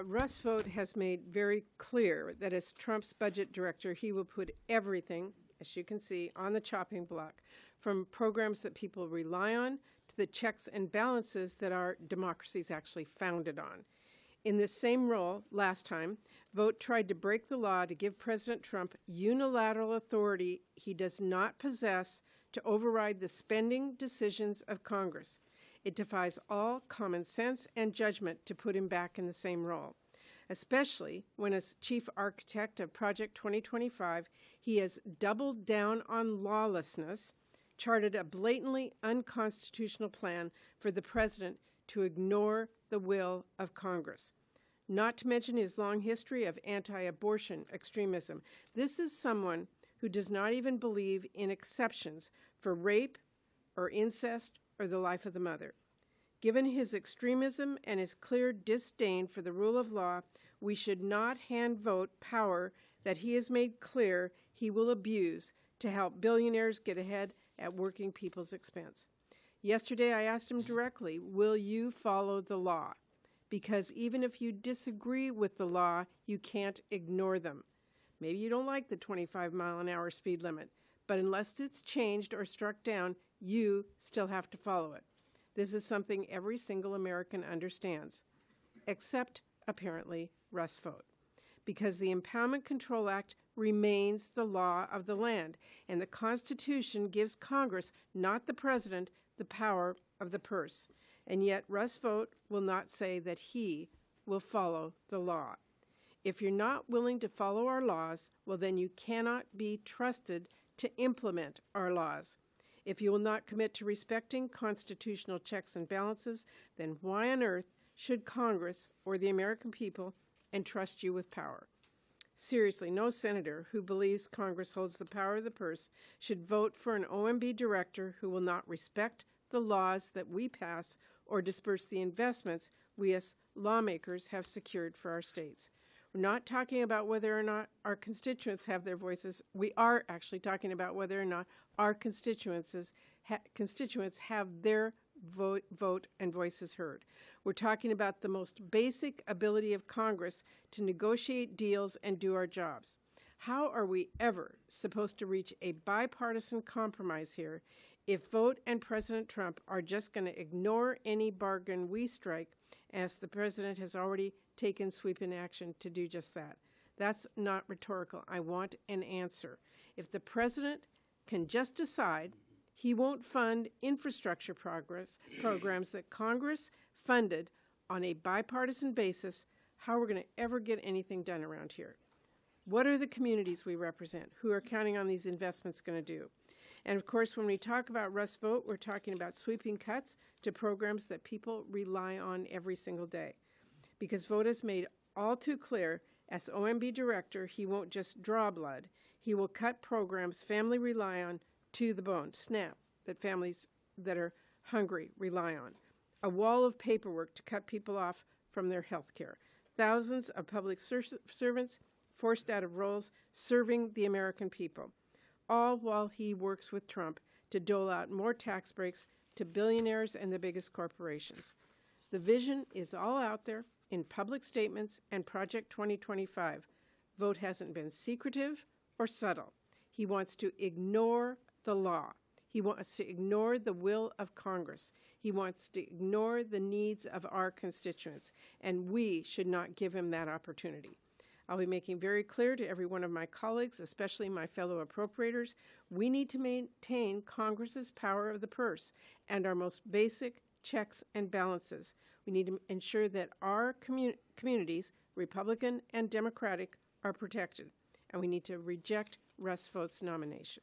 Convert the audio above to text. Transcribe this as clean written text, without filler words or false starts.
Russ Vought has made very clear that as Trump's budget director, he will put everything, as you can see, on the chopping block, from programs that people rely on to the checks and balances that our democracy is actually founded on. In this same role, last time, Vought tried to break the law to give President Trump unilateral authority he does not possess to override the spending decisions of Congress. It defies all common sense and judgment to put him back in the same role, especially when, as chief architect of Project 2025, he has doubled down on lawlessness, charted a blatantly unconstitutional plan for the president to ignore the will of Congress. Not to mention his long history of anti-abortion extremism. This is someone who does not even believe in exceptions for rape or incest or the life of the mother. Given his extremism and his clear disdain for the rule of law, we should not hand Vought power that he has made clear he will abuse to help billionaires get ahead at working people's expense. Yesterday, I asked him directly, will you follow the law? Because even if you disagree with the law, you can't ignore them. Maybe you don't like the 25-mile-an-hour speed limit, but unless it's changed or struck down, you still have to follow it. This is something every single American understands, except, apparently, Russ Vought, because the Impoundment Control Act remains the law of the land, and the Constitution gives Congress, not the president, the power of the purse. And yet Russ Vought will not say that he will follow the law. If you're not willing to follow our laws, well, then you cannot be trusted to implement our laws. If you will not commit to respecting constitutional checks and balances, then why on earth should Congress or the American people entrust you with power? Seriously, no senator who believes Congress holds the power of the purse should vote for an OMB director who will not respect the laws that we pass or disperse the investments we as lawmakers have secured for our states. We're not talking about whether or not our constituents have their voices. We are actually talking about whether or not our constituents have their vote and voices heard. We're talking about the most basic ability of Congress to negotiate deals and do our jobs. How are we ever supposed to reach a bipartisan compromise here if Vought and President Trump are just going to ignore any bargain we strike, as the president has already taken sweeping action to do just that? That's not rhetorical. I want an answer. If the president can just decide he won't fund infrastructure programs that Congress funded on a bipartisan basis, how are we going to ever get anything done around here? What are the communities we represent who are counting on these investments going to do? And of course, when we talk about Russ Vought, we're talking about sweeping cuts to programs that people rely on every single day. Because Vought has made all too clear, as OMB director, he won't just draw blood. He will cut programs families rely on to the bone, SNAP, that families that are hungry rely on. A wall of paperwork to cut people off from their health care. Thousands of public servants forced out of roles serving the American people, all while he works with Trump to dole out more tax breaks to billionaires and the biggest corporations. The vision is all out there in public statements and Project 2025. Vought hasn't been secretive or subtle. He wants to ignore the law. He wants to ignore the will of Congress. He wants to ignore the needs of our constituents, and we should not give him that opportunity. I'll be making very clear to every one of my colleagues, especially my fellow appropriators, we need to maintain Congress's power of the purse and our most basic checks and balances. We need to ensure that our communities, Republican and Democratic, are protected, and we need to reject Russ Vaught's nomination.